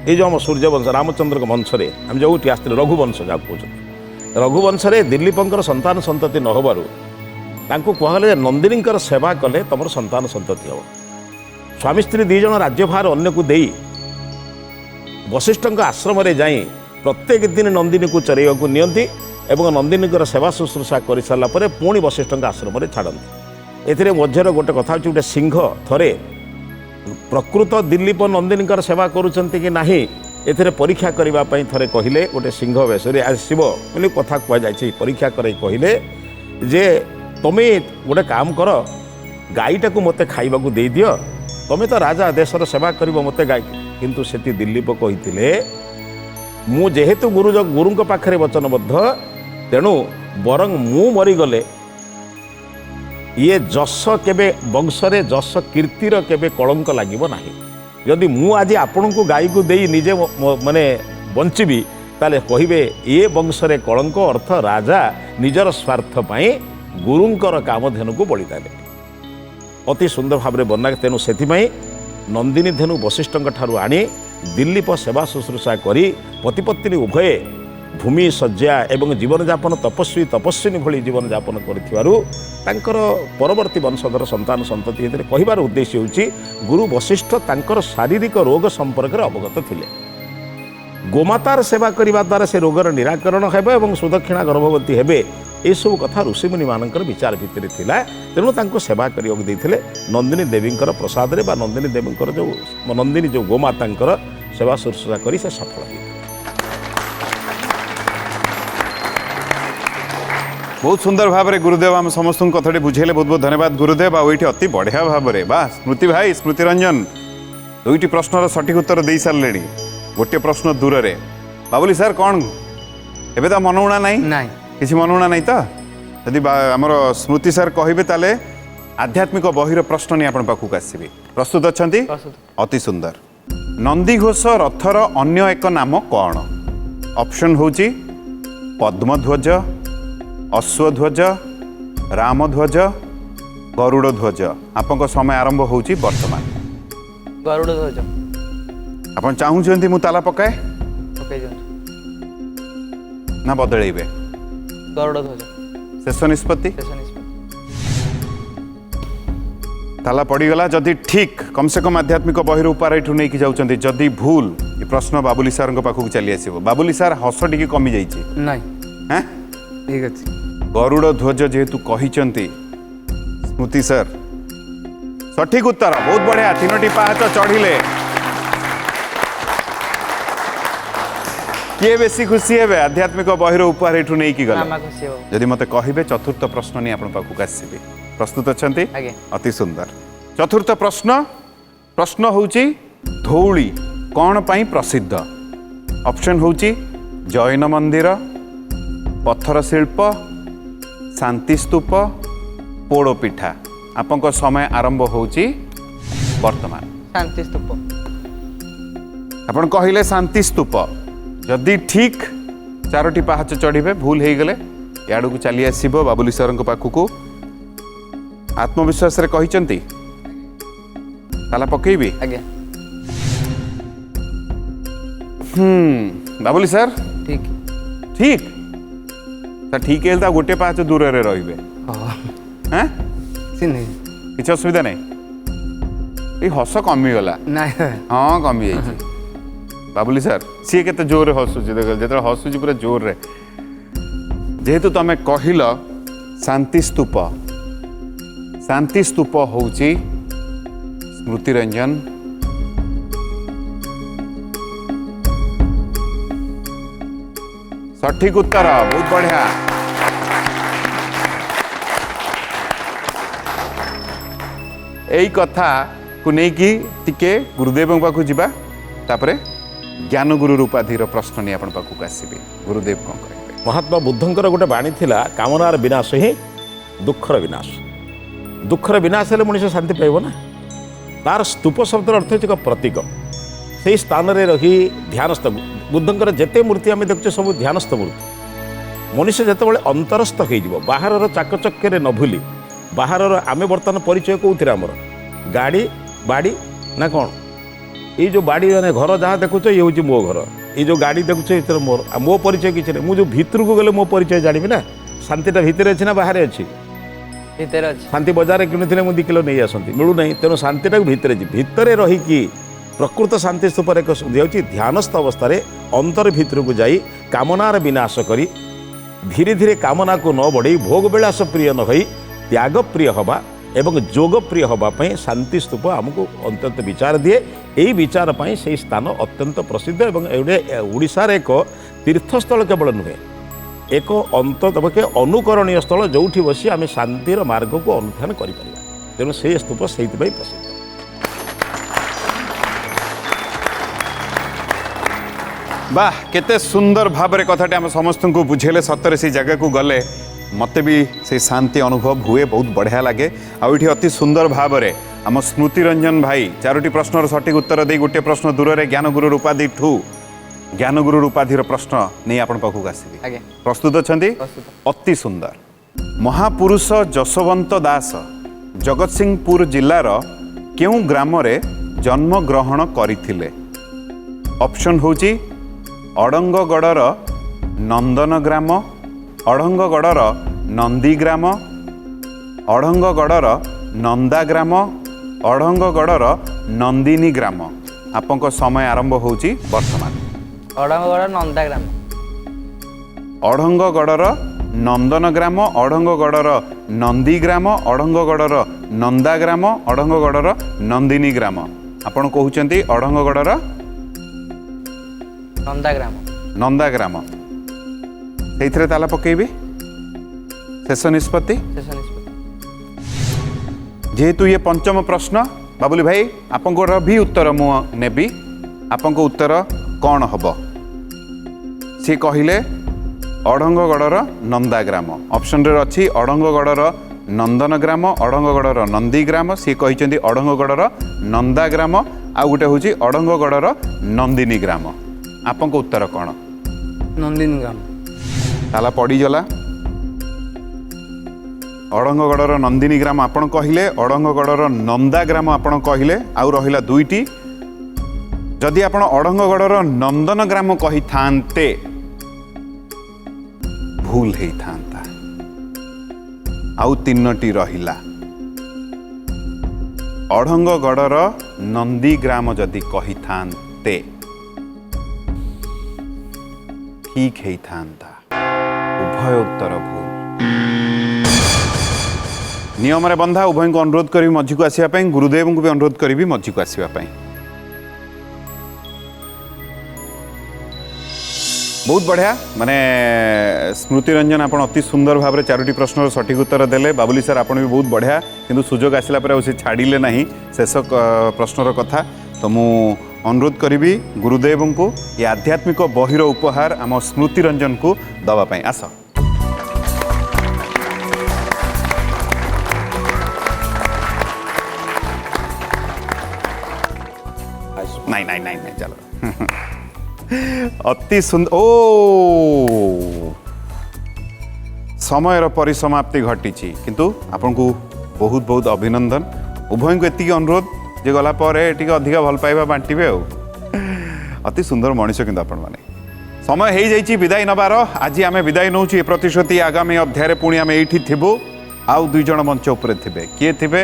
ये जो आम सूर्यवंश रामचंद्र वंश आम जो आसते रघुवंश जहाँ कहते रघुवंश दिलीपर संतान संतति न होबारु कहले नंदिनी सेवा कले तुम संतान संतति हम स्वामी स्त्री दी जन राज्यभार अन्य को दे वशिष्ठ आश्रम जाई प्रत्येक दिन नंदिनी को चरैया को नियंती एवं नंदिनी सेवा शुश्रूषा कर सारापर पुणी वशिष्ठ आश्रम छाड़ती एथिरे मध्यर गोटे कथा गोटे सिंह थरे प्रकृत दिलीप नंदिनी सेवा करुँच कि नाही एथिरे परीक्षा करने थरे कहले गोटे सिंह वेश आसब बोली कथा कहुई परीक्षा कर कहले जे तुम्हें गोटे काम कर गाईटा को मत खाइबा दे दियो तुम्हें तो राजा देशर सेवा कर मत गाई किंतु सेठी दिलीप कही मु जेहेतु गुरु पाखे वचनबद्ध तेणु बरं मु मरीगले ये जस केबे वंशरे जस कीर्तिर केबे कलंक लागिबो नाही यदि मु आज आपण को गाई को देई निजे माने बंचीबी ताले कहिबे ये वंशरे कलंक अर्थ राजा निजर स्वार्थ पाई गुरुंकर कामधेनु को बलि देले अति सुंदर भाव में वर्णना तेणु से नंदिनी धेनु वशिष्ठ ठारू आनी दिलीप सेवा शुश्रूषा करी पतिपत्नी उभय भूमि शज्या एवं जीवन जापन तपस्वी तपस्विनी भली जीवन जापन कर परवर्ती वंशधर संतान संतति कहबार उद्देश्य होची गुरु वशिष्ठ तांकर शारीरिक रोग संपर्क में अवगत थिले गोमातार सेवा करने द्वारा से रोगर निराकरण हेबे एवं सुदक्षिणा गर्भवती हेबे ये सब कथा ऋषिमुनि मानकर विचार भितर थिला तेणु तांको सेवा करियो देथिले नंदिनी देवींकर प्रसाद रे बा नंदिनी देवींकर जो नंदिनी जो गोमातांकर सेवा शुश्रूषा करी से सफल होई बहुत सुंदर भाव में गुरुदेव आम समस्त कथाटी बुझेले बहुत बहुत धन्यवाद गुरुदेव आईटी अति बढ़िया भाव में बा स्मृति भाई स्मृति रंजन दुईटी प्रश्नर सठिक उत्तर दे सारे गोटे प्रश्न दूर रे बाबुली सर कौन एबे तो मनउणा नहीं किसी मनउणा नहीं तो यदि आमर स्मृति सर कहे ताले आध्यात्मिक बहिर प्रश्न नहीं आपण पाखक आसबि प्रस्तुत अच्छंती अति सुंदर नंदीघोष रथर अन्य एक नाम कौन ऑप्शन होची पद्मध्वज अश्वध्वज रामध्वज गरुड़ ध्वज आपन समय आरंभ होची वर्तमान गरुड़ ध्वज आपन चाहूछंती मु ताला पकाए पकाई दियंतु ना बदलेबे गरुड़ ध्वज शेष निष्पत्ति शेष निष्पत्ति ताला पड़ीगला जदि ठीक कम से कम आध्यात्मिक बहिर उपार एठू नहीं जाउछंती जदि भूल ये प्रश्न बाबुली सर पाखक चली आसीबो बाबुली सर हस टिके कमी जाइछि नहीं हैं ठीक अच्छे गरुड़ ध्वज जेहेतु कहिचंती स्मृति सर सठिक उत्तर बहुत बढ़िया तीनोटी पाहाच चढ़िले किए बेसी खुशी हेबे आध्यात्मिक बहिर उपहार एठू नहीं कि गला मामा खुशी हो जदि मते कहिबे चतुर्थ प्रश्न नहीं आपण पाखक आसीबे प्रस्तुत अछंती आगे अति सुंदर चतुर्थ प्रश्न होची धौली कौन पाई प्रसिद्ध ऑप्शन होची जैन मंदिर पत्थर शिल्प शांति स्तूप पोड़ पिठा आपन समय आरंभ होची वर्तमान शांति स्तूप आपन कहिले शांति स्तूप जदि ठीक चारोटी पहाच चढ़े भूल हो गले याड़ को चली आसब बाबुली सर पाखक आत्मविश्वास रे कहिचंती ताला पकेबी आगे बाबुली सर ठीक ठीक ठीक है गोटे पाँच दूर रे रहिबे हैं चिन्ह किसी असुविधा नहीं ये हस कमीगला नहीं हाँ कमी जाइए बाबुली सर सी के जोर हसुची देख जो हसुची पूरा जोर रे जेहेतु तुम कहल शांति स्तूप होची स्मृति रंजन सठिक उत्तर बहुत बढ़िया एई कथा को नेकी टिके गुरुदेव पाखु जिबा तापरे ज्ञानगुरु उपाधिर प्रश्न नहीं आपण पाखु आसीबे गुरुदेव कौन कहबे महात्मा बुद्धंकर गोटे बाणी थिला कामनार विनाश ही दुखर विनाश दुखर विनाश हेले मनुष्य शांति पाइब ना तार स्तूप शब्दर अर्थ होची एक प्रतीक से स्थान रे रही ध्यानस्थ बुद्धंकर जेते मूर्ति आम देखुचे सब ध्यानस्थ मूर्ति मनुष्य जेतेबेले अंतरस्थ हो बाहर चाकचक्य न भूली बाहर आम बर्तमान परिचय कौन आमर गाड़ी बाड़ी ना कौन ये जो बाड़ी मैंने घर जहाँ देखुच ये हूँ मो घर ये जो गाड़ी देखुच ये मोर मो परिचय किसी नहीं मुझे भीतर को गले मो परिचय जानी ना शांतिटा भितर अच्छी ना बाहर अच्छी शांति बजार किणुले मुझे 2 किलो नहीं आसती मिलू ना तेणु शांतिटा भितर रहीकि प्रकृत शांति स्तूपर एक सुविधा ध्यानस्थ अवस्था अंतर भितर को जाई कामनार विनाश करी धीरे धीरे कामना को न बढ़ई भोग विलास प्रिय न होई त्याग प्रिय हवा एवं जोग प्रिय हवाई शांति स्तूप आमको अत्यंत विचार दिए यही विचार पाई से स्थान अत्यंत प्रसिद्ध एवं ओडिशार एक तीर्थस्थल केवल नुहे एक अंततपक्षे अनुकरणीय स्थल जो बसी आम शांतिर मार्ग को अनुध्यान कर तेणु से स्तूप से प्रसिद्ध वाह केते सुंदर भाव में कथाटी आम समस्त को बुझेले सतरे से जगह को गले मते भी से शांति अनुभव हुए बहुत बढ़िया लगे आउठी अति सुंदर भाव में आम स्मृति रंजन भाई 4टी प्रश्नर सठिक उत्तर दे गोटे प्रश्न दूर में ज्ञानगुरु उपाधि ठू ज्ञानगुरु उपाधिर प्रश्न नहीं आपण पाखक आसबे प्रस्तुत अछंती अति सुंदर महापुरुष जशवंत दास जगतसिंहपुर जिलार केउ ग्राम रे जन्म ग्रहण करथिले ऑप्शन होची अड़ंगगढ़र नंदन ग्राम अड़ंगगढ़र नंदी ग्राम अड़ंगगढ़र नंदा ग्राम अड़ंगगढ़र नंदिनी ग्राम आपको समय आरंभ होची वर्तमान अड़ंगगढ़ नंदा ग्राम अड़ंगगढ़र नंदन ग्राम अड़ंगगढ़र नंदी ग्राम अड़ंगगढ़र नंदा ग्राम अड़ंगगढ़र नंदिनी ग्राम आपण कहउचंती अड़ंगगढ़र नंदा ग्राम से ताला पकेबी शेष निष्पत्ति जेहेतु ये पंचम प्रश्न बाबुली भाई आपंकर भी उत्तर मु नेबी आपंक उत्तर कौन हब सी कहले अड़ंगगढ़र नंदा ग्राम ऑप्शन रे अच्छी अड़ंगगढ़र नंदन ग्राम अड़ंगगढ़र नंदी ग्राम सी कहते अड़ंगगढ़र नंदा ग्राम आ गोटे हूँ अड़ंगगढ़र नंदिनी ग्राम आपंक उत्तर कौन नंदिनी ग्राम ताला पड़ीगला अड़ंगगढ़र नंदिनी ग्राम आपण कहले अड़ंगगढ़र नंदा ग्राम आपण कहले आउ रहिला 2टी जदि आपण अड़ंगगढ़र नंदन ग्राम कही थांते भूल ही थांता आउ 3टी रहिला अड़ंगगढ़र नंदी ग्राम जदि कही थांते ठीक ही थांता उभय उत्तर भूल नियम रे बंधा उभय को अनुरोध करी मझी को आसिया पई गुरुदेव को भी अनुरोध करी मझी को आसिया पई बहुत बढ़िया माने स्मृति रंजन आपण अति सुंदर भाव में 4टी प्रश्न सठिक उत्तर देले बाबुली सर आपण भी बहुत बढ़िया किंतु सुजोग आसिला पर से छाड़िले नहीं शेष प्रश्नर कथा तो मु अनुरोध करी गुरुदेव को ये आध्यात्मिक बहिर उपहार आम स्मृति रंजन को दवा पाई आस नहीं नहीं नहीं नहीं चलो अति सुंदर ओ समयर परिसमाप्ति घटी किंतु आपन को बहुत बहुत अभिनंदन उभय को एति अनुरोध जे गला पर अधिक भल पाइबा बांटिबे अति सुंदर मनीष किंतु आपण माने समय हो जाइए विदाय नबार आज आम विदाय नौ ए प्रतिश्रुति आगामी अध्याय पुणी आम ये थी आउ 2 जण मंच उपर थे किए थे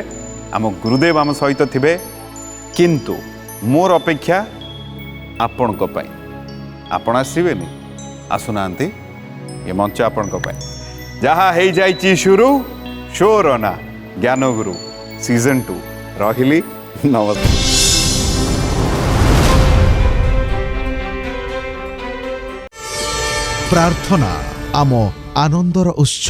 आम गुरुदेव आम सहित थे किंतु मोर अपेक्षा आपण आपण आसबेनि आसुना ये मंच आपण जहाँ हो जाइए शुरू शोर ना ज्ञानगुरु सीजन 2 रही नमस्कार। प्रार्थना आम आनंदर उत्स।